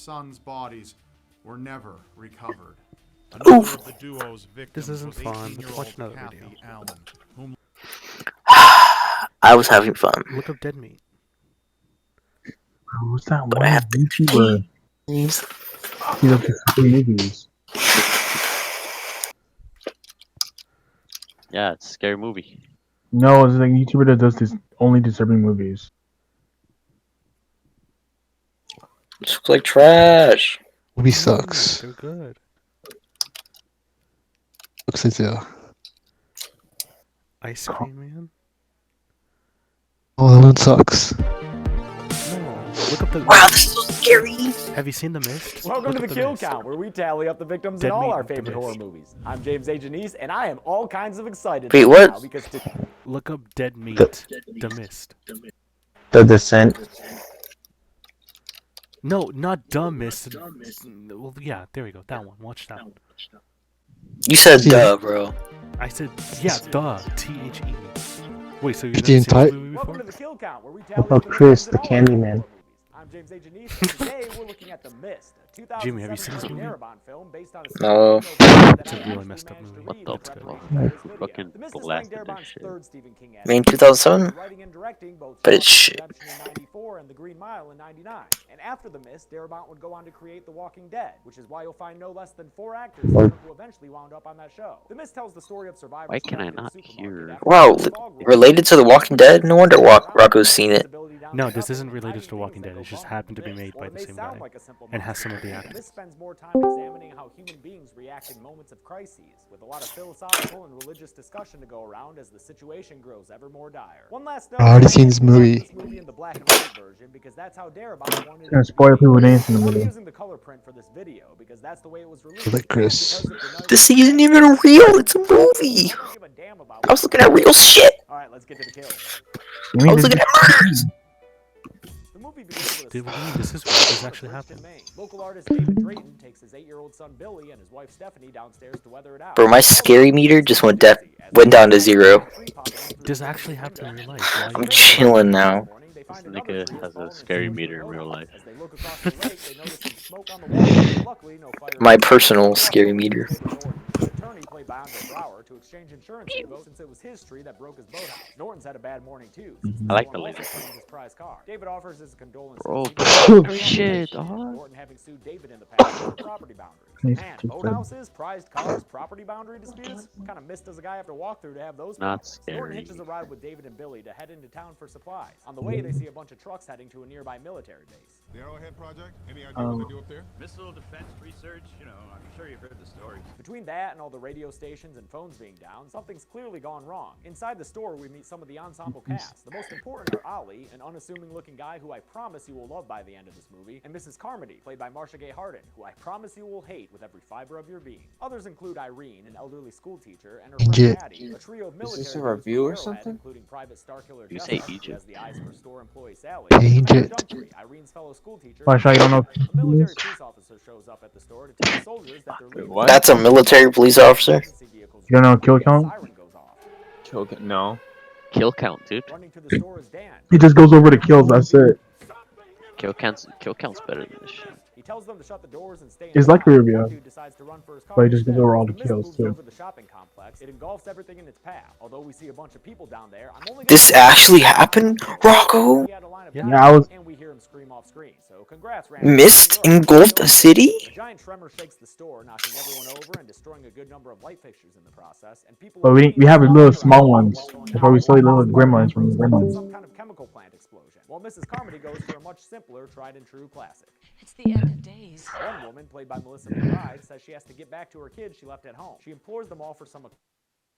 sons' bodies were never recovered. Another of the duo's victims This isn't was fun. Let's 18-year-old watch another Kathy video. Allen, whom I was having fun, Look up Dead Meat. Who's that but I one have to YouTuber? please. He does three movies. Yeah, it's a scary movie. No, it's like a YouTuber that does this only disturbing movies. This looks like trash. Movie sucks. They're good. Looks like a... Ice Cream Man? Oh, that one sucks. No. Look up the. Wow, this is so scary. Have you seen The Mist? Welcome Look to up the Kill Mist. Count, where we tally up the victims Dead in all Meat our and The favorite horror Mist. movies. I'm James A. Janice, and I am all kinds of excited Wait, right what? now because Look up Dead Meat. The Mist. The Descent. No, not The Mist. Well, yeah, there we go. That one. Watch that one. You said duh, bro. I said, yeah, The. T-H-E. Wait, so you've The never seen entire- this movie welcome before? to the Kill Count, where we What tally about up the Chris, victims the in all our favorite Candyman? horror movies. I'm James A. Janice, and today we're looking at The Mist, a Jimmy, have you seen this 2017 movie? Darabont film based on a No. Stephen King novel It's a that I really actually messed up managed to movie. read What in the preparation fuck? for this video. Fucking The Mist is blasted Frank this Darabont's shit. third Stephen King I mean, adaptation, 2007? writing and directing both But it's Shawshank shit. Redemption in 94 and The Green Mile in 99. And after The Mist, Darabont would go on to create The Walking Dead, which is why you'll find no less than 4 actors who eventually wound up on that show. The Mist tells the story of survivors. Why can I trapped in a not supermarket hear? after Wow, a fog rolls related to The Walking Dead? No wonder Rocco's seen it. No, this isn't related to Walking Dead. It just happened to be made by the same guy. And has some of the actors. This spends more time examining how human beings react in moments of crises, with a lot of philosophical and religious discussion to go around as the situation grows ever more dire. One last note, I already seen this movie. This movie in the black and white version because that's how Darabont wanted Gonna it to spoil be. people who didn't see the I'm movie. using the color print for this video because that's the way it was released. Like Chris. This isn't even real. It's a movie. I was looking at real shit. All right, let's get to the kill. You I mean was looking at murders. The movie begins with a Dude, what do you mean? spot This is from real. This Richmond, actually happened. Maine. Local artist David Drayton takes his 8-year-old son Billy and his wife Stephanie downstairs to weather it out. Bro, my scary meter just went down to 0. This actually happened in real life. Why I'm you- chilling now. This nigga has a scary meter in real life. As they look across the lake, they notice some smoke on the water. Luckily, no fire. My personal scary meter. Attorney played by Andre Brower to exchange insurance info since it was his tree that broke his boathouse. Norton's had a bad morning too. I like the Norton laser also cut. claimed his prize car. David offers his condolences. Bro, to oh shit, dog. Norton having sued David in the past for property boundaries. Nice Man, to boathouses, prized cars, property boundary disputes. Kind of missed as a guy after walkthrough to have those. Not problems. Norton scary. hitches a ride with David and Billy to head into town for supplies. On the way, they see a bunch of trucks heading to a nearby military base. The Arrowhead Project? Any idea what they do up there? Missile defense research, you know, I'm sure you've heard the stories. Between that and all the radio stations and phones being down, something's clearly gone wrong. Inside the store, we meet some of the ensemble cast. The most important are Ollie, an unassuming-looking guy who I promise you will love by the end of this movie, and Mrs. Carmody, played by Marcia Gay Harden, who I promise you will hate with every fiber of your being. Others include Irene, an elderly school teacher, and her friend Egypt. Patty, a trio of military this a dudes from review or Arrowhead, something? including Private Star Killer You Jessup, say who Egypt. has the eyes for store employee Sally, Egypt. and Humphrey, Irene's fellow school teacher. Why, Shy, you don't know A who military is? police officer shows up at the store to tell the soldiers that they're leaving. What? That's a military police officer. You don't know Kill Count? Siren goes off. No. Kill count, dude. Running to the store is Dan. He just goes over to kills, that's it. Kill count's better than this shit. He tells them to shut the doors and stay It's like inside. a review. One dude decides to run for his car But he just goes instead. over all the The mist kills, moves too. over the shopping complex. It engulfs everything in its path. Although we see a bunch of people down there, I'm only This actually happened, Rocco? He had a line of Yeah, dialogue, I was- and we hear him scream off screen. So congrats, Randy. Mist engulfed a city? A giant tremor shakes the store, knocking everyone over and destroying a good number of light fixtures in the process. And people. But we have little small ones. That's why we saw little gremlins from the gremlins. Some kind of chemical plant explosion. While Mrs. Carmody goes for a much simpler, tried and true classic. It's the end of days. One woman, played by Melissa McBride, says she has to get back to her kids she left at home. She implores them all for some,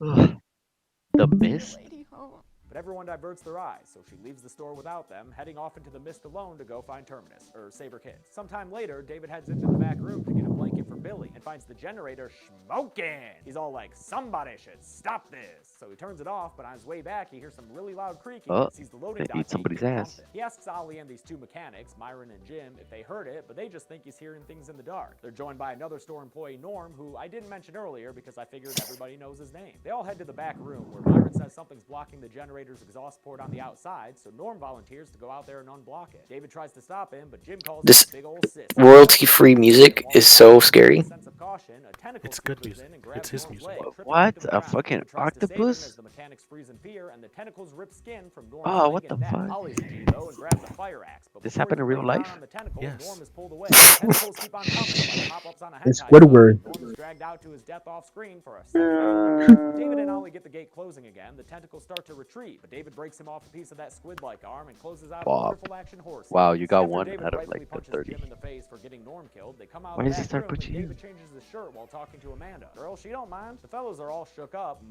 The mist? Lady home. but everyone diverts their eyes, so she leaves the store without them, heading off into the mist alone to go find Terminus, or save her kids. Sometime later, David heads into the back room to get a blanket for Billy and finds the generator smoking. He's all like, somebody should stop this. So he turns it off, but on his way back, he hears some really loud creaking Oh, and sees the loading they dock eat somebody's being ass. bumping. He asks Ollie and these two mechanics, Myron and Jim, if they heard it, but they just think he's hearing things in the dark. They're joined by another store employee, Norm, who I didn't mention earlier because I figured everybody knows his name. They all head to the back room where Myron says something's blocking the generator generator's exhaust port on the outside, so Norm volunteers to go out there and unblock it. David tries to stop him, but Jim calls This him a big old sis. royalty-free music is so scary. Sense of caution, a tentacle It's good scooters music. in and grabs It's his Norm's music. leg, tripping What? him to the A ground. fucking David tries to save him octopus? as the mechanics freeze in fear, and the tentacles rip skin from Norm's Oh, leg what and the neck. fuck? Ollie's a G, though, and grabs a fire axe. But This before happened he in real can lay down life? on the tentacle, Yes. Norm is pulled away. The tentacles keep on coming, like pop-ups on a It's hentai Squidward. show. Norm is dragged out to his death off screen for a second. David and Ollie get the gate closing again. The tentacles start to retreat, but David breaks him off a piece of that squid-like arm and closes out a Bob. wonderful action horse. Wow, you got After one David out of rightfully like the punches 30. Jim in the face for getting Norm killed, they come out Why of does the he back start room, and punching you? David changes his shirt while talking to Amanda. Girl, she don't mind. The fellows are all shook up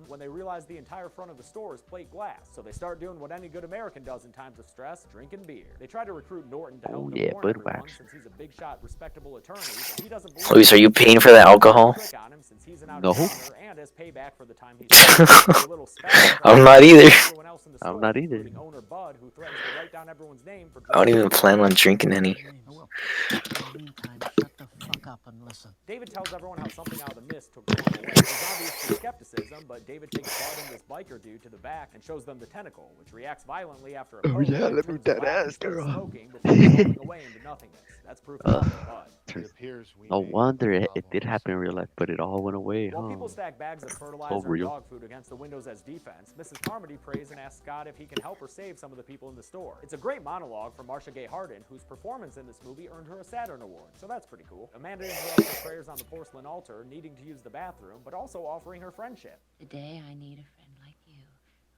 when they realize the entire front of the store is plate glass, so they start doing what any good American does in times of stress, drinking beer. They try to recruit Norton to help Oh, them yeah, warn everyone, Budweiser. since he's a big shot, respectable attorney. But he doesn't believe Luis, are you paying for that alcohol? trick on him since he's an No. out-of-towner and as payback for the time he's a little spat I'm not either. everyone else in the I'm store, not either. including owner Bud, who threatens to write down everyone's name for I don't even plan on drinking any. David tells everyone how something out of the mist took Norm away. There's obviously skepticism, but David takes Bud and this biker dude to the back and shows them the tentacle, which reacts violently after a Oh, pose yeah, and let me turns dead black and ass, starts girl. smoking before falling away into nothingness. That's proof of Bud. It appears we No may wonder have it did happen in real life, but it all went away, While people huh? stack bags of fertilizer and real. dog food against the windows as defense, Mrs. Carmody prays and asks Scott if he can help her save some of the people in the store. It's a great monologue from Marcia Gay Harden, whose performance in this movie earned her a Saturn Award, so that's pretty cool. Amanda interrupts her prayers on the porcelain altar, needing to use the bathroom, but also offering her friendship. Today I need a friend like you.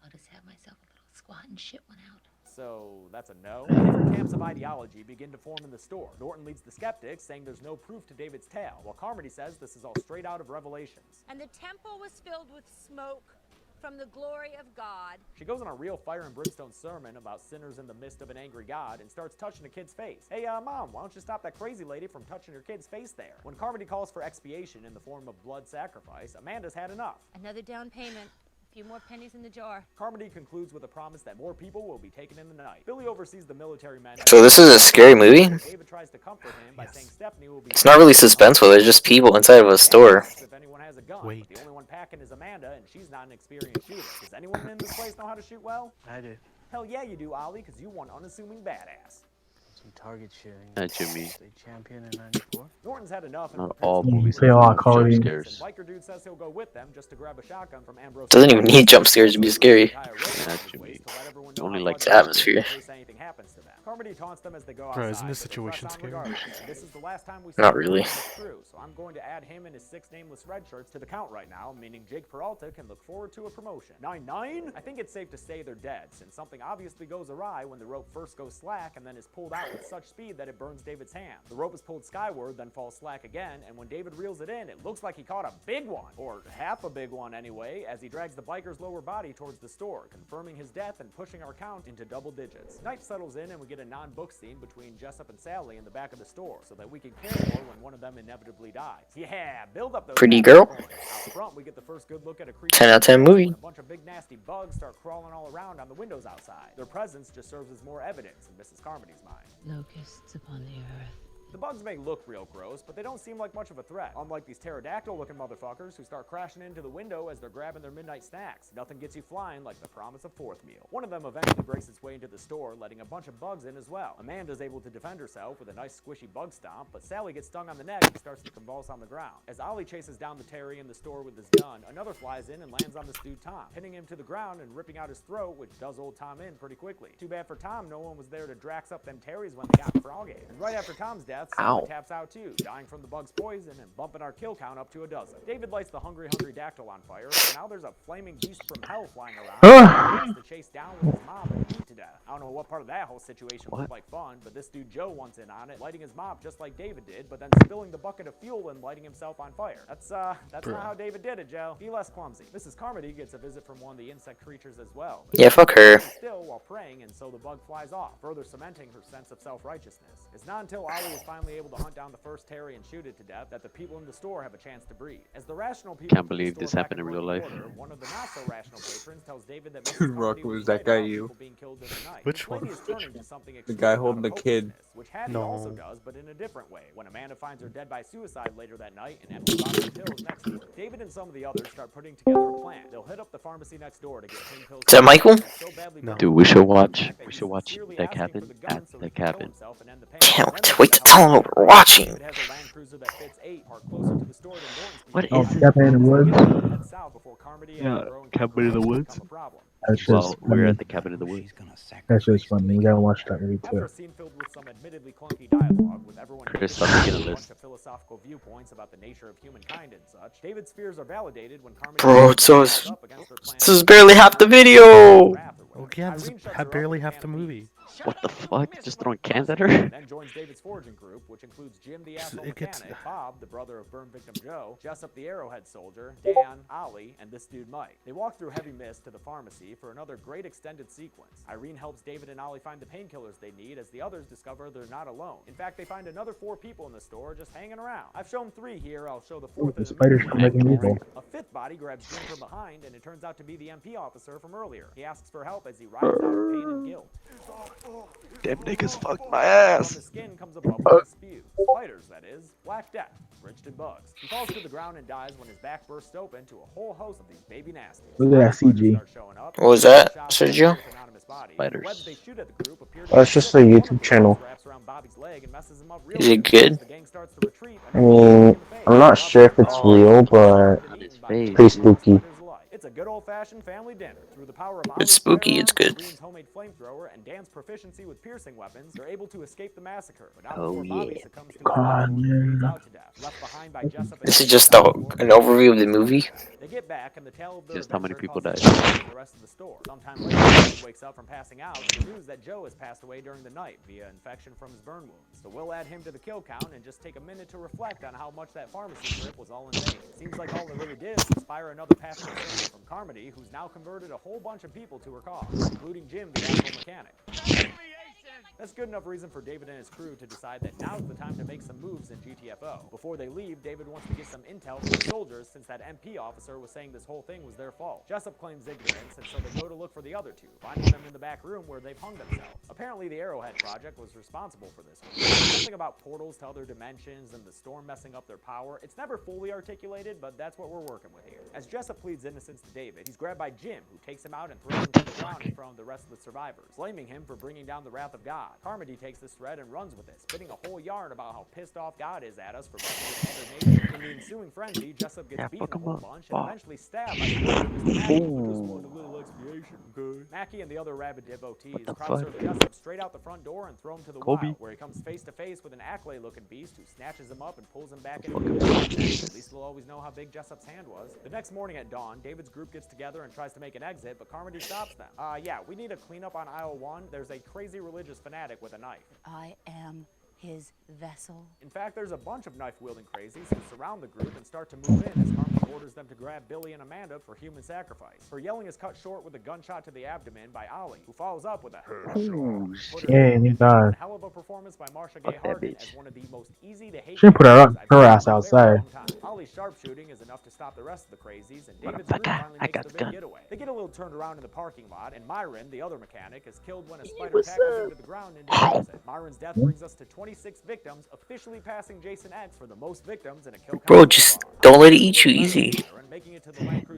I'll just have myself a little squat and shit one out. So that's a no. Different camps of ideology begin to form in the store. Norton leads the skeptics, saying there's no proof to David's tale, while Carmody says this is all straight out of Revelations. And the temple was filled with smoke from the glory of God. She goes on a real fire and brimstone sermon about sinners in the midst of an angry God and starts touching a kid's face. Hey, Mom, why don't you stop that crazy lady from touching your kid's face there? When Carmody calls for expiation in the form of blood sacrifice, Amanda's had enough. Another down payment. A few more pennies in the jar. Carmody concludes with a promise that more people will be taken in the night. Billy oversees the military men. So this is a scary movie? David tries to comfort him by saying Stephanie will be. It's not really suspenseful, there's just people inside of a store. If anyone has a gun, Wait. but the only one packing is Amanda, and she's not an experienced shooter. Does anyone in this place know how to shoot well? I do. Hell yeah, you do, Ollie, because you one unassuming badass. Some target shooting. Jimmy. State champion in '94. Norton's had enough. And Not prepares all to movies leave play a lot of have Call of jump Duty. scares. And Biker dude says he'll go with them just to grab a shotgun from Ambrose. Doesn't even need jump scares to be scary. Jimmy. Only like the atmosphere. Carmody taunts them as they go Bro, outside, isn't this but they press situation on scary? regardless. This is the last time we Not see really. Norton through, so I'm going to add him and his 6 nameless red shirts to the count right now, meaning Jake Peralta can look forward to a promotion. 9-9? I think it's safe to say they're dead, since something obviously goes awry when the rope first goes slack and then is pulled out with such speed that it burns David's hand. The rope is pulled skyward, then falls slack again, and when David reels it in, it looks like he caught a big one, or half a big one anyway, as he drags the biker's lower body towards the store, confirming his death and pushing our count into double digits. Night settles in and we get a non-book scene between Jessup and Sally in the back of the store, so that we can care more when one of them inevitably dies. Yeah, build up those Pretty action girl. points. Out front, we get the first good look at a creature. 10 out of 10 movie. A bunch of big nasty bugs start crawling all around on the windows outside. Their presence just serves as more evidence in Mrs. Carmody's mind. Locusts upon the earth. The bugs may look real gross, but they don't seem like much of a threat. Unlike these pterodactyl-looking motherfuckers who start crashing into the window as they're grabbing their midnight snacks. Nothing gets you flying like the promise of fourth meal. One of them eventually breaks its way into the store, letting a bunch of bugs in as well. Amanda's able to defend herself with a nice squishy bug stomp, but Sally gets stung on the neck and starts to convulse on the ground. As Ollie chases down the Terry in the store with his gun, another flies in and lands on this dude Tom, pinning him to the ground and ripping out his throat, which does old Tom in pretty quickly. Too bad for Tom, no one was there to drax up them Terrys when they got froggy. And right after Tom's death, Sally Ow. taps out too, dying from the bug's poison and bumping our kill count up to a dozen. David lights the hungry dactyl on fire, and now there's a flaming beast from hell flying around. He has to chase down with his mom and beat to death. I don't know what part of that whole situation was like fun, but this dude Joe wants in on it, lighting his mop just like David did, but then spilling the bucket of fuel and lighting himself on fire. That's not how David did it, Joe. Be less clumsy. Mrs. Carmody gets a visit from one of the insect creatures as well. but Yeah, she fuck stays her. still while praying, and so the bug flies off, further cementing her sense of self-righteousness. It's not until Ollie is finally finally able to hunt down the first Terry and shoot it to death, that the people in the store have a chance to breathe. As the rational people Can't put the believe store this back happened in running real life. order, one of the not so rational patrons tells David that Dude, Rock, was that guy you? Which one? The guy holding the kid. Which Hattie No. also does, but in a different way. When Amanda finds her dead by suicide later that night and empty box of pills next to her, David and some of the others start putting together a plan. They'll hit up the pharmacy next door to get pain pills. Is that Michael? So badly No. Dude, we should watch that cabin at the cabin. Can't wait to tell him what we're watching. David has a Land Cruiser that fits 8 parked closer to the store than Norton's. What Oh, is it? Cabin in the Woods. Head south before Carmody and Yeah, her own Cabin in the become Woods. a problem. That's just Well, we're funny. at the cabin in the woods. That's just funny. You gotta watch that movie After too. a scene filled with some admittedly clunky dialogue, with everyone Chris, giving stop making a a bunch list. of philosophical viewpoints about the nature of humankind and such, David's fears are validated when Carmody Bro, stands so it's- up against her plan this is barely half the video. Oh yeah, this is barely half the movie. What the fuck? Just throwing cans at her? Then joins David's foraging group, which includes Jim the asshole It gets- mechanic, Bob, the brother of burn victim Joe, Jessup the arrowhead soldier, Dan, Ollie, and this dude Mike. They walk through heavy mist to the pharmacy for another great extended sequence. Irene helps David and Ollie find the painkillers they need as the others discover they're not alone. In fact, they find another 4 people in the store just hanging around. I've shown 3 here, I'll show the 4th The in a spiders minute. are making evil. A 5th body grabs Jim from behind, and it turns out to be the MP officer from earlier. He asks for help as he rides out in pain and guilt. Damn niggas fucked my From ass. his skin comes a bubbling spew. Spiders, that is. Black Death, bridged in bugs. He falls to the ground and dies when his back bursts open to a whole host of these baby nasties. Look at that CG. Start showing up. What was that, Sergio? Spiders. The webs they shoot at the group appear to Oh, it's just a YouTube channel. wraps around Bobby's leg and messes him up real Is it good. good? The gang starts to retreat. I mean, I'm not sure if it's real, but On his face. pretty spooky. It's a good old-fashioned family dinner. Through the power of It's Ollie's spooky, firearm, it's good. Irene's homemade flamethrower, and Dan's proficiency with piercing weapons, they're able to escape the massacre. But not Oh, before Bobby yeah. succumbs to God, and bleeds out to death, left behind by Jessup and This is David just before an overview of the movie. They get back, and the tale of their Just how many adventure people causes died. chaos in the rest of the store. Sometime later, David wakes up from passing out to the news that Joe has passed away during the night via infection from his burn wounds. So we'll add him to the kill count and just take a minute to reflect on how much that pharmacy trip was all in vain. Seems like all it really did is inspire another passionate servant from Carmody, who's now converted a whole bunch of people to her cause, including Jim, the asshole mechanic. That's good enough reason for David and his crew to decide that now's the time to make some moves in GTFO. Before they leave, David wants to get some intel from the soldiers since that MP officer was saying this whole thing was their fault. Jessup claims ignorance, and so they go to look for the other 2, finding them in the back room where they've hung themselves. Apparently the Arrowhead Project was responsible for this one. Something about portals to other dimensions and the storm messing up their power. It's never fully articulated, but that's what we're working with here. As Jessup pleads innocence to David, he's grabbed by Jim, who takes him out and throws him to the ground in front of the rest of the survivors, blaming him for bringing down the wrath of God. Carmody takes this thread and runs with it, spitting a whole yarn about how pissed off God is at us for messing with Mother Nature. In the ensuing frenzy, Jessup gets beaten a whole bunch and eventually stabbed by the Mr. Mackey, who just wanted a little expiation, okay? Mackey and the other rabid devotees crowd surf Jessup straight out the front door and throw him to the wild, where he comes face to face with an Acklay-looking beast who snatches him up and pulls him back into the At least we'll always know how big Jessup's hand was. The next morning at dawn, David's group gets together and tries to make an exit, but Carmody stops them. Yeah, we need a cleanup on aisle 1. There's a crazy religious fanatic with a knife. I am his vessel. In fact, there's a bunch of knife-wielding crazies who surround the group and start to move in as Carmody orders them to grab Billy and Amanda for human sacrifice. Her yelling is cut short with a gunshot to the abdomen by Ollie, who follows up with a Yeah, and he died. hell of a performance by Marsha Gay Harden as one of the most easy to hate. She put her ass outside. Ollie's sharpshooting is enough to stop the rest of the crazies, and David's group finally makes the big getaway. They get a little turned around in the parking lot, and Myron, the other mechanic, is killed when a spider tackles him to the ground and destroys it. Myron's death brings us to 26 victims, officially passing Jason X for the most victims in a kill count. Bro, just don't let it eat you easy.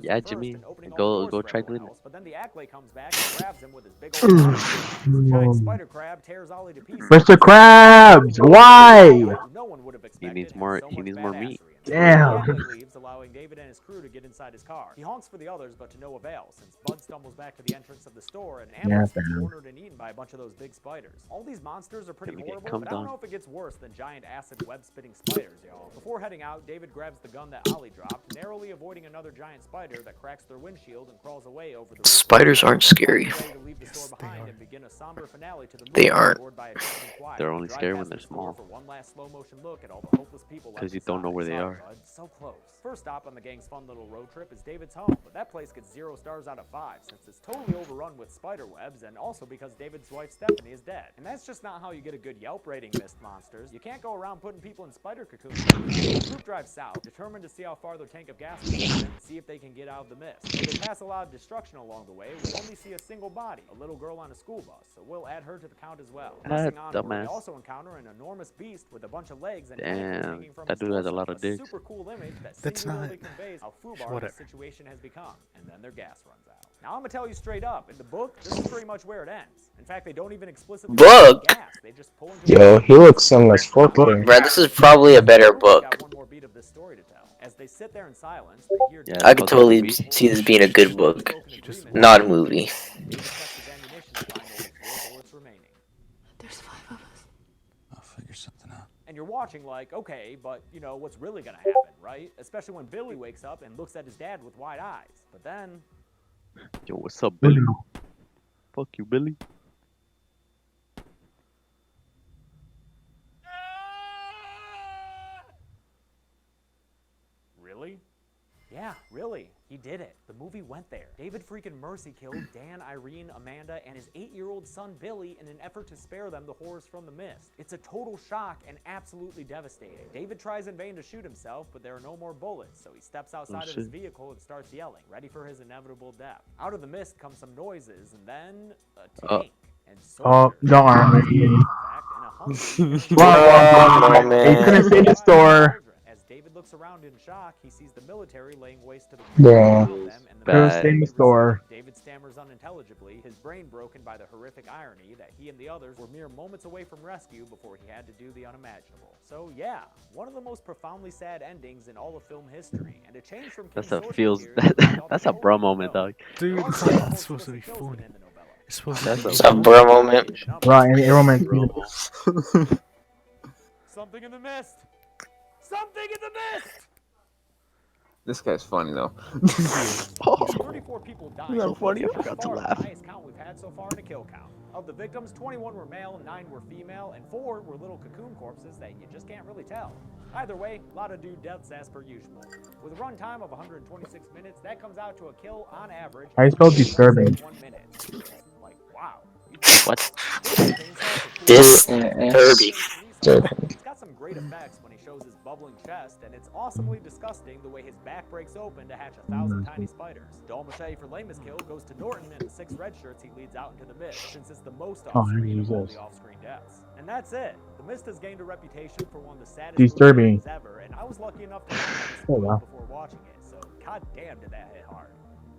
Yeah, Jimmy, go try doing it. But then the Acklay comes back and grabs him with his big old giant spider crab tears Ollie to pieces. Mr. Krabs, why? No one would have He expected needs more. so He much needs more meat. badassery. Damn. The Acklay leaves, allowing David and his crew to get inside his car. He honks for the others, but to no avail, since Bud stumbles back to the entrance of the store and Amber's cornered and eaten by a bunch of those big spiders. All these monsters are pretty horrible, but I don't know if it gets worse than giant acid web-spitting spiders, y'all. Before heading out, David grabs the gun that Ollie dropped, narrowly avoiding another giant spider that cracks their windshield and crawls away over the roof. Spiders aren't scary. They aren't. They're only scary when they're small. Because you don't know where they are. first stop on the gang's fun little road trip is David's home, but that place gets 0 stars out of 5 since it's totally overrun with spider webs and also because David's wife Stephanie is dead. And that's just not how you get a good Yelp rating, Mist Monsters. You can't go around putting people in spider cocoons. The group drives south, determined to see how far their tank of gas can get and see if they can get out of the mist. But they pass a lot of destruction along the way. We only see a single body, a little girl on a school bus, so we'll add her to the count as well. Pressing onward, we also encounter an enormous beast with a bunch of legs and hanging from that dude has a lot of dicks. super cool image that That's singularly not- conveys how foobar Whatever. the situation has become. And then their gas runs out. Now I'm gonna tell you straight up, in the book, this is pretty much where it ends. In fact, they don't even explicitly Book? gas. They just pull into Yo, he looks so much fucking. Bruh, this is probably a better book. Got one more beat of this story to tell. As they sit there in silence, they hear Yeah, I could totally see this being a good book, not a movie. David checks his ammunition to find only 4 bullets remaining. There's 5 of us. I'll figure something out. And you're watching like, okay, but you know what's really gonna happen, right? Especially when Billy wakes up and looks at his dad with wide eyes. But then, Yo, what's up, Billy? Fuck you, Billy. really? Yeah, really. He did it. The movie went there. David freaking Mercy killed Dan, Irene, Amanda, and his 8-year-old son Billy in an effort to spare them the horrors from the mist. It's a total shock and absolutely devastating. David tries in vain to shoot himself, but there are no more bullets, so he steps outside of his vehicle and starts yelling, ready for his inevitable death. Out of the mist come some noises, and then a tank. And Oh, soldiers. don't arm me. In fact, and a hungry Oh, man. He couldn't stay in the store. As David looks around in shock, he sees the military laying waste to the Yeah. them, and the Couldn't stay in the store. David stammers unintelligibly, his brain broken by the horrific irony that he and the others were mere moments away from rescue before he had to do the unimaginable. So yeah, one of the most profoundly sad endings in all of film history, and a change from That's King a Sorcerer feels. here that we thought That's the a bro whole moment, film. dog. Dude, There are it's some not most supposed to be explicit kills funny. in the novella. It's supposed That's to be It's a bro moment. Right, and everyone. Something in the mist! Something in the mist! This guy's funny though. 34 people died. Isn't that funny? I By forgot to far laugh. The highest count we've had so far in a kill count. Of the victims, 21 were male, 9 were female, and 4 were little cocoon corpses that you just can't really tell. Either way, a lot of dude deaths as per usual. With a run time of 126 minutes, that comes out to a kill on average. I spelled disturbing. 1 minute. Like, wow. What? Disturbing. It's got some great effects when he shows his bubbling chest, and it's awesomely disgusting the way his back breaks open to hatch 1,000 tiny spiders. Dalmatia for lamest kill goes to Norton and the 6 red shirts he leads out into the mist, since it's the most Oh, off-screen of all Jesus. the off-screen deaths. And that's it. The Mist has gained a reputation for one of the saddest Disturbing. movies ever, and I was lucky enough to learn this Oh, wow. before watching it, so goddamn did that hit hard.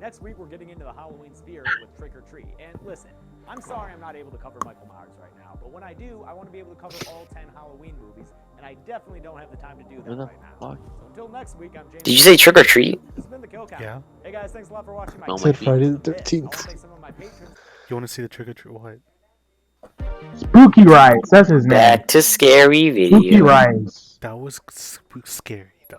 Next week, we're getting into the Halloween spirit with Trick or Treat. And listen, I'm sorry I'm not able to cover Michael Myers right now, but when I do, I want to be able to cover all 10 Halloween movies, and I definitely don't have the time to do that Who the right now. fuck? So until next week, I'm James. Did you say trick or treat? This has been the Kill Count. Yeah. Hey guys, thanks a lot for watching my Oh, video. my Friday I the want to 13th. thank some of my patrons. You want to see the trick or treat? What? Spooky Rice. That's his name. Back to scary Spooky video. Rice. That was scary though.